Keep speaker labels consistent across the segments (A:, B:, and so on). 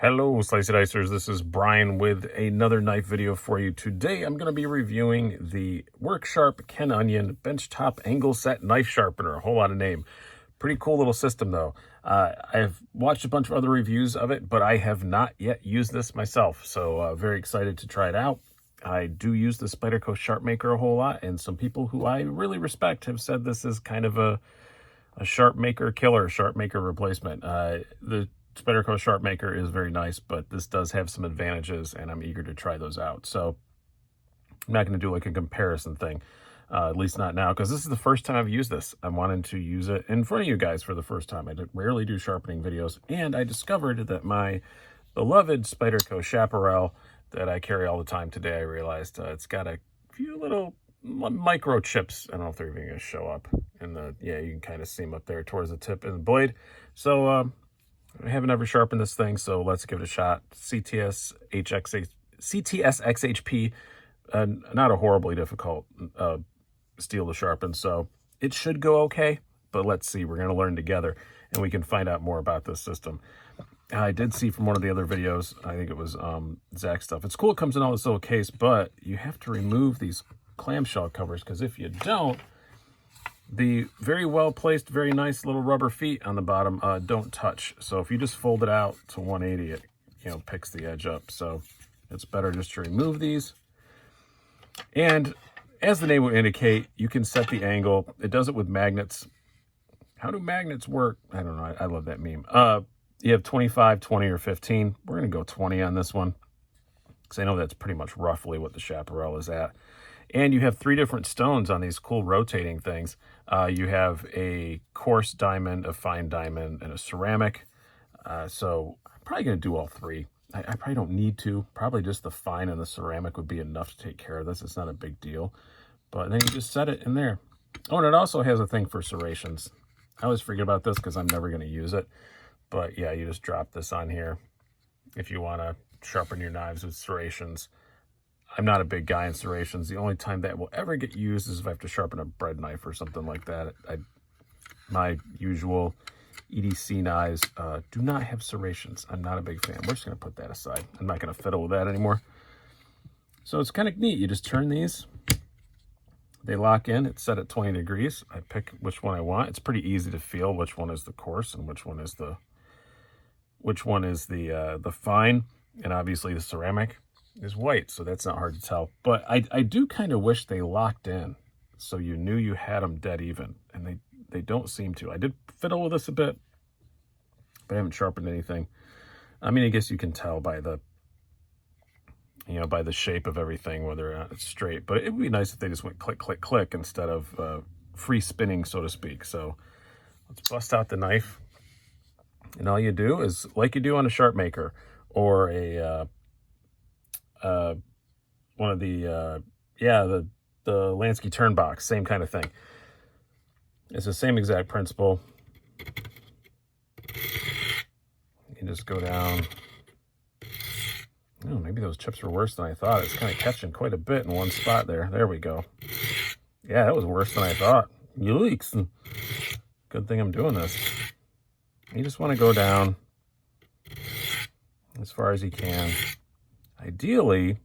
A: Hello, Slicey Dicers. This is Brian with another knife video for you. Today, I'm going to be reviewing the Worksharp Ken Onion Benchtop Angle Set Knife Sharpener. A whole lot of name. Pretty cool little system, though. I've watched a bunch of other reviews of it, but I have not yet used this myself. So, very excited to try it out. I do use the Spyderco Sharpmaker a whole lot, and some people who I really respect have said this is kind of a Sharpmaker killer, Sharpmaker replacement. The Spyderco Sharpmaker is very nice, but this does have some advantages, and I'm eager to try those out. So I'm not going to do like a comparison thing, at least not now, because this is the first time I've used this. I'm wanting to use it in front of you guys for the first time. I rarely do sharpening videos, and I discovered that my beloved Spyderco Chaparral that I carry all the time today, I realized it's got a few little microchips. I don't know if they're even going to show up in the, yeah, you can kind of see them up there towards the tip of the blade. So, I haven't ever sharpened this thing, so let's give it a shot. CTS XHP, not a horribly difficult steel to sharpen, so it should go okay, but let's see. We're going to learn together, and we can find out more about this system. I did see from one of the other videos, I think it was Zach stuff. It's cool it comes in all this little case, but you have to remove these clamshell covers, because if you don't, the very well placed, very nice little rubber feet on the bottom don't touch. So if you just fold it out to 180, it picks the edge up. So it's better just to remove these. And as the name would indicate, you can set the angle. It does it with magnets. How do magnets work? I don't know. I love that meme. You have 25, 20, or 15. We're going to go 20 on this one, because I know that's pretty much roughly what the Chaparral is at. And you have 3 different stones on these cool rotating things. You have a coarse diamond, a fine diamond, and a ceramic. So I'm probably going to do all 3. I probably don't need to. Probably just the fine and the ceramic would be enough to take care of this. It's not a big deal. But then you just set it in there. Oh, and it also has a thing for serrations. I always forget about this because I'm never going to use it. But yeah, you just drop this on here if you want to sharpen your knives with serrations. I'm not a big guy in serrations. The only time that will ever get used is if I have to sharpen a bread knife or something like that. My usual EDC knives do not have serrations. I'm not a big fan. We're just going to put that aside. I'm not going to fiddle with that anymore. So it's kind of neat. You just turn these. They lock in. It's set at 20 degrees. I pick which one I want. It's pretty easy to feel which one is the coarse and which one is the fine. And obviously the ceramic is white, so that's not hard to tell. But I do kind of wish they locked in so you knew you had them dead even, and they don't seem to. I did fiddle with this a bit, but I haven't sharpened anything. I mean, I guess you can tell by the by the shape of everything whether or not it's straight, but it would be nice if they just went click, click, click instead of free spinning, so to speak. So let's bust out the knife, and all you do is like you do on a Sharpmaker or a one of the Lansky Turnbox, same kind of thing. It's the same exact principle. You just go down. Oh, maybe those chips were worse than I thought. It's kind of catching quite a bit in one spot there. There we go. Yeah, that was worse than I thought. Yikes. Good thing I'm doing this. You just want to go down as far as you can. Ideally,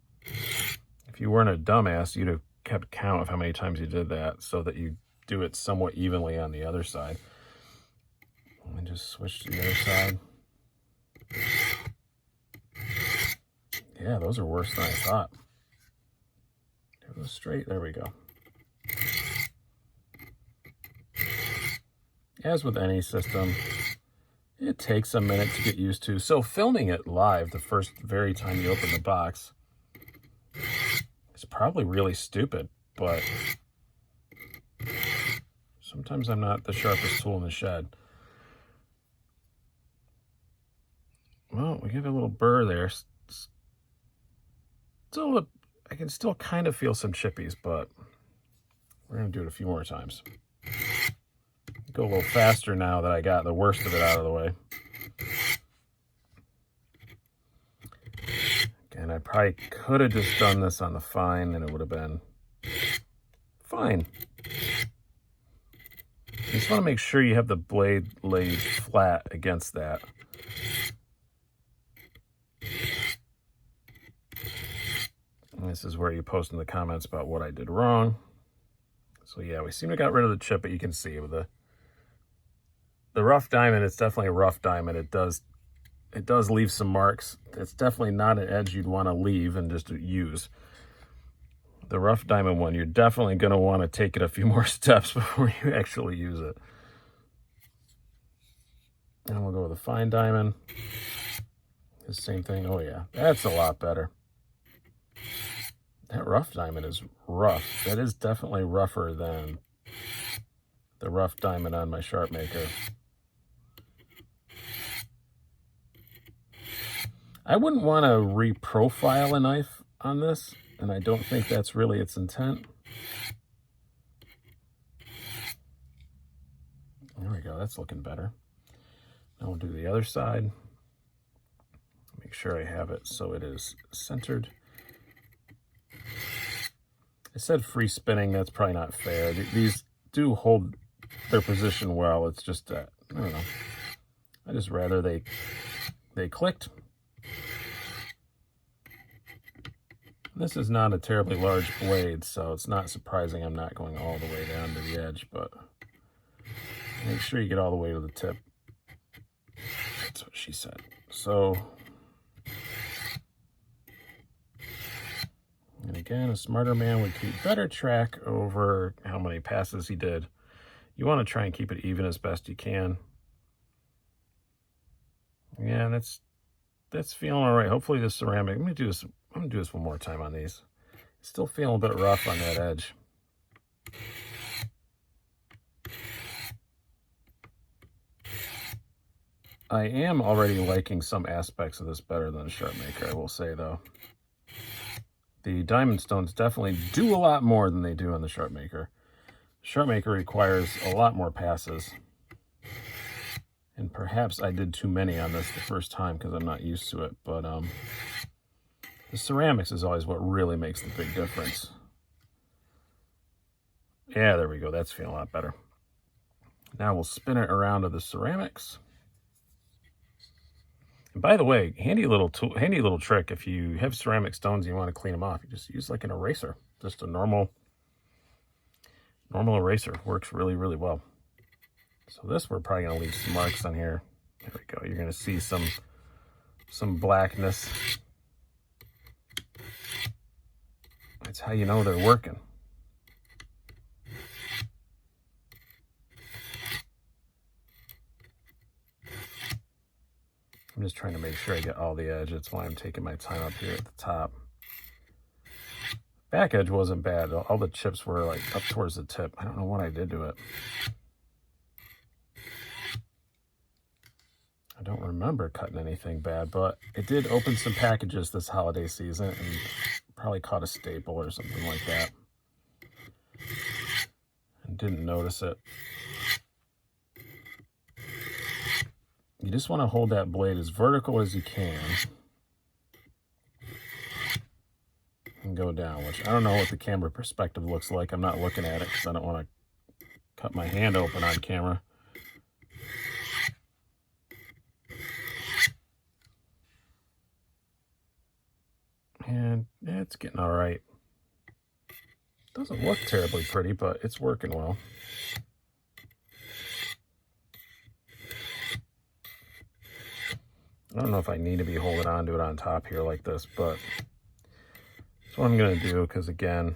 A: if you weren't a dumbass, you'd have kept count of how many times you did that so that you do it somewhat evenly on the other side. Let me just switch to the other side. Yeah, those are worse than I thought. It was straight. There we go. As with any system, it takes a minute to get used to. So filming it live the very time you open the box is probably really stupid, but sometimes I'm not the sharpest tool in the shed. Well, we give it a little burr there. Still, I can still kind of feel some chippies, but we're going to do it a few more times. Go a little faster now that I got the worst of it out of the way. And I probably could have just done this on the fine and it would have been fine. You just want to make sure you have the blade laid flat against that. This is where you post in the comments about what I did wrong. So yeah, we seem to got rid of the chip, but you can see with the rough diamond, it's definitely a rough diamond. It does leave some marks. It's definitely not an edge you'd want to leave and just use. The rough diamond one, you're definitely going to want to take it a few more steps before you actually use it. And we'll go with a fine diamond. The same thing. Oh yeah, that's a lot better. That rough diamond is rough. That is definitely rougher than the rough diamond on my Sharpmaker. I wouldn't want to reprofile a knife on this, and I don't think that's really its intent. There we go, that's looking better. Now we'll do the other side. Make sure I have it so it is centered. I said free spinning, that's probably not fair. These do hold their position well. It's just, I don't know. I just rather they clicked. This is not a terribly large blade, so it's not surprising I'm not going all the way down to the edge, but make sure you get all the way to the tip. That's what she said. So, and again, a smarter man would keep better track over how many passes he did. You want to try and keep it even as best you can. Yeah, that's feeling all right. Hopefully the ceramic, I'm gonna do this one more time on these. Still feeling a bit rough on that edge. I am already liking some aspects of this better than a Sharpmaker, I will say, though. The diamond stones definitely do a lot more than they do on the Sharpmaker. Sharpmaker requires a lot more passes. And perhaps I did too many on this the first time because I'm not used to it. But the ceramics is always what really makes the big difference. Yeah, there we go. That's feeling a lot better. Now we'll spin it around to the ceramics. And by the way, handy little trick. If you have ceramic stones and you want to clean them off, you just use like an eraser. Just a normal eraser. Works really, really well. So this, we're probably going to leave some marks on here. There we go. You're going to see some blackness. That's how you know they're working. I'm just trying to make sure I get all the edge. That's why I'm taking my time up here at the top. Back edge wasn't bad. All the chips were like up towards the tip. I don't know what I did to it. I don't remember cutting anything bad, but it did open some packages this holiday season and probably caught a staple or something like that. And didn't notice it. You just want to hold that blade as vertical as you can and go down, which I don't know what the camera perspective looks like. I'm not looking at it because I don't want to cut my hand open on camera. And yeah, it's getting all right. Doesn't look terribly pretty, but it's working well. I don't know if I need to be holding on to it on top here like this, but that's what I'm going to do because, again,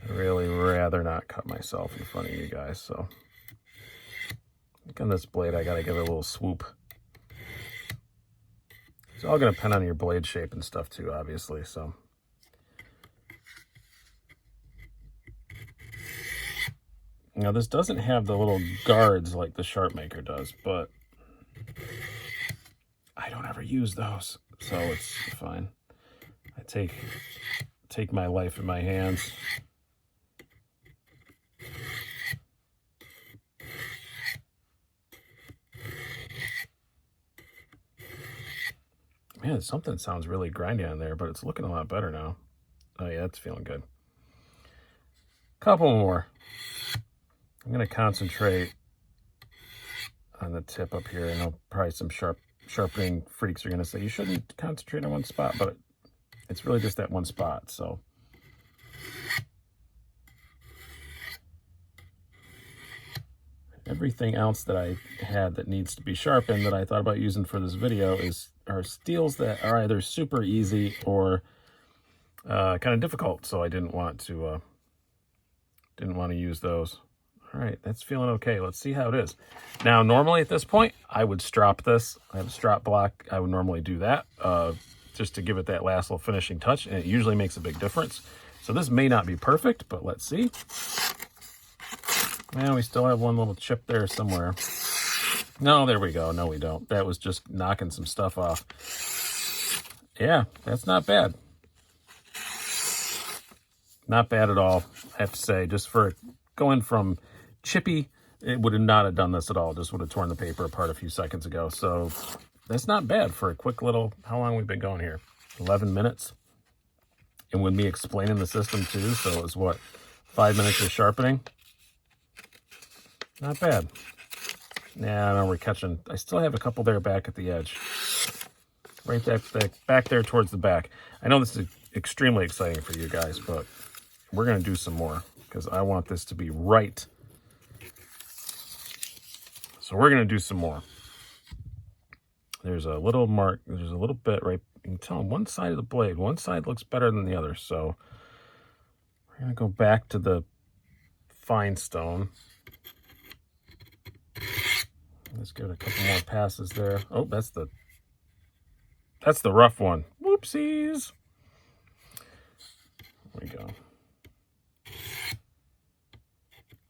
A: I'd really rather not cut myself in front of you guys. So I think on this blade, I got to give it a little swoop. It's all going to depend on your blade shape and stuff too, obviously. So now this doesn't have the little guards like the Sharpmaker does, but I don't ever use those, so it's fine. I take my life in my hands. Man, something sounds really grindy on there, but it's looking a lot better now. Oh yeah, it's feeling good. Couple more. I'm going to concentrate on the tip up here. I know probably some sharpening freaks are going to say you shouldn't concentrate on one spot, but It's really just that one spot, so. Everything else that I had that needs to be sharpened that I thought about using for this video are steels that are either super easy or kind of difficult, so I didn't want to use those. All right, that's feeling okay. Let's see how it is. Now, normally at this point, I would strop this. I have a strop block. I would normally do that just to give it that last little finishing touch, and it usually makes a big difference. So this may not be perfect, but let's see. Man, we still have one little chip there somewhere. No, there we go. No, we don't. That was just knocking some stuff off. Yeah, that's not bad. Not bad at all, I have to say. Just for going from chippy, it would not have done this at all. Just would have torn the paper apart a few seconds ago. So that's not bad for a quick little, how long we've been going here? 11 minutes. And with me explaining the system too, so it was what, 5 minutes of sharpening? Not bad. Yeah, no, we're catching. I still have a couple there back at the edge. Right back there towards the back. I know this is extremely exciting for you guys, but we're going to do some more because I want this to be right. So we're going to do some more. There's a little mark. There's a little bit right. You can tell on one side of the blade. One side looks better than the other. So we're going to go back to the fine stone. Let's give it a couple more passes there. Oh, that's the rough one. Whoopsies. There we go.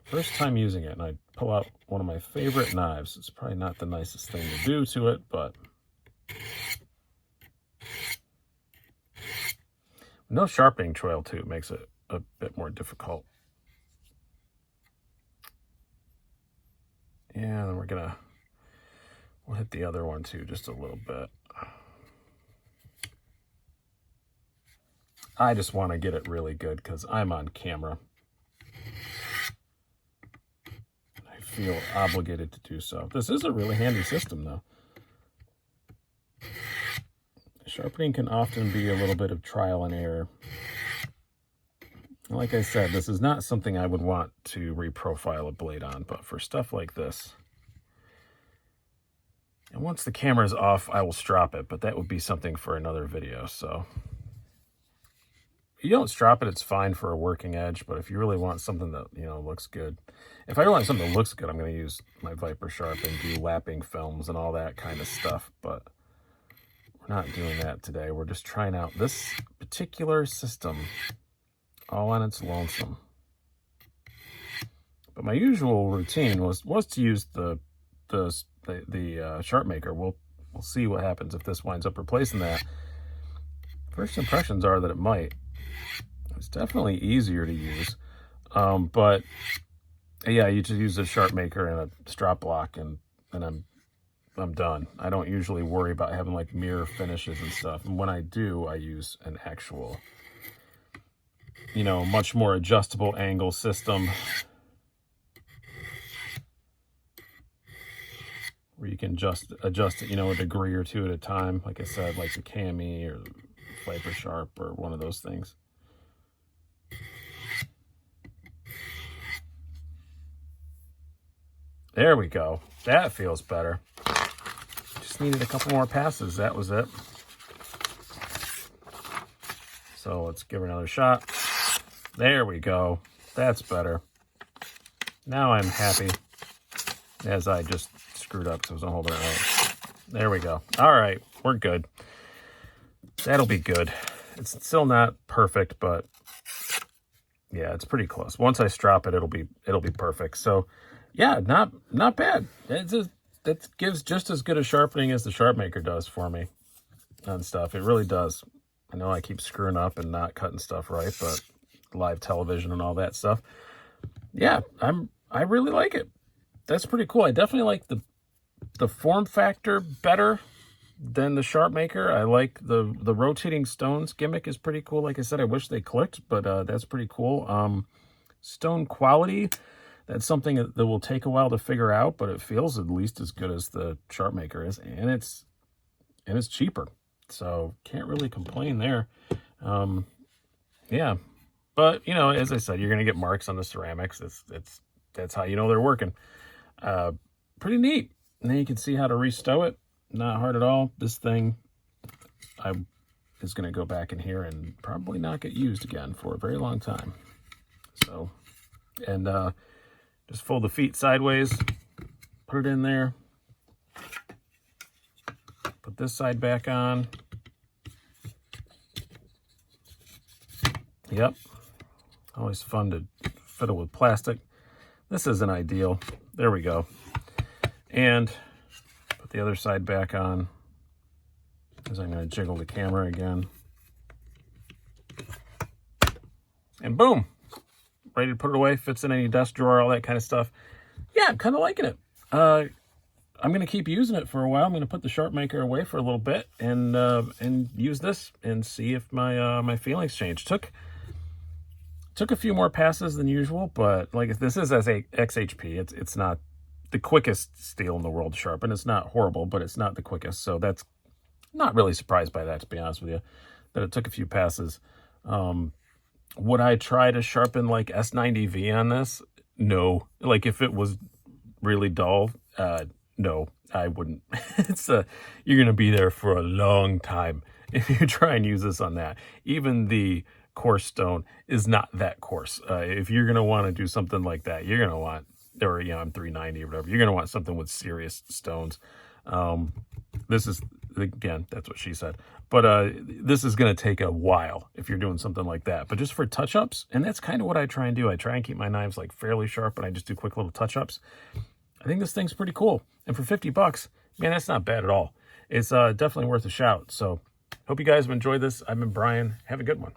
A: First time using it, and I pull out one of my favorite knives. It's probably not the nicest thing to do to it, but no sharpening trail too makes it a bit more difficult. Yeah, then we'll hit the other one too, just a little bit. I just want to get it really good because I'm on camera. I feel obligated to do so. This is a really handy system though. Sharpening can often be a little bit of trial and error. Like I said, this is not something I would want to reprofile a blade on, but for stuff like this, and once the camera's off, I will strop it, but that would be something for another video. So if you don't strop it, it's fine for a working edge, but if you really want something that, you know, looks good. If I want something that looks good, I'm going to use my Viper Sharp and do lapping films and all that kind of stuff, but we're not doing that today. We're just trying out this particular system all on its lonesome. But my usual routine was to use the Sharp Maker. We'll see what happens if this winds up replacing that. First impressions are that it might. It's definitely easier to use, but yeah, you just use a Sharp Maker and a strap block, and I'm done. I don't usually worry about having like mirror finishes and stuff. And when I do, I use an actual, you know, much more adjustable angle system where you can just adjust it, you know, a degree or two at a time. Like I said, like the Cami or the Viper Sharp or one of those things. There we go. That feels better. Just needed a couple more passes. That was it. So let's give her another shot. There we go. That's better. Now I'm happy, as I just screwed up because I wasn't holding it right. There we go. All right, we're good. That'll be good. It's still not perfect, but yeah, it's pretty close. Once I strop it, it'll be perfect. So yeah, not bad. That gives just as good a sharpening as the Sharp Maker does for me on stuff. It really does. I know I keep screwing up and not cutting stuff right, but live television and all that stuff. Yeah, I really like it. That's pretty cool. I definitely like the form factor better than the Sharp Maker. I like the rotating stones gimmick is pretty cool. Like I said, I wish they clicked, but that's pretty cool. Stone quality, that's something that will take a while to figure out, but it feels at least as good as the Sharp Maker is, and it's cheaper. So can't really complain there. Yeah, but you know, as I said, you're gonna get marks on the ceramics. That's how you know they're working. Pretty neat. And then you can see how to restow it. Not hard at all. This thing is going to go back in here and probably not get used again for a very long time. So, and just fold the feet sideways, put it in there, put this side back on. Yep. Always fun to fiddle with plastic. This isn't ideal. There we go. And put the other side back on, as I'm going to jiggle the camera again. And boom, ready to put it away. Fits in any desk drawer, all that kind of stuff. Yeah, I'm kind of liking it. I'm going to keep using it for a while. I'm going to put the Sharpmaker away for a little bit and use this and see if my feelings change. Took a few more passes than usual, but like this is as a XHP. It's not the quickest steel in the world to sharpen. It's not horrible, but it's not the quickest. So that's not really surprised by that, to be honest with you, that it took a few passes. Would I try to sharpen like S90V on this? No. Like if it was really dull, no, I wouldn't. You're going to be there for a long time if you try and use this on that. Even the coarse stone is not that coarse. If you're going to want to do something like that, you're going to want, or you know, I'm 390 or whatever, you're going to want something with serious stones. This is, again, that's what she said, but this is going to take a while if you're doing something like that. But just for touch-ups, and that's kind of what I try and do. I try and keep my knives like fairly sharp, and I just do quick little touch-ups. I think this thing's pretty cool. And for 50 bucks, man, that's not bad at all. It's definitely worth a shout. So hope you guys have enjoyed this. I've been Brian. Have a good one.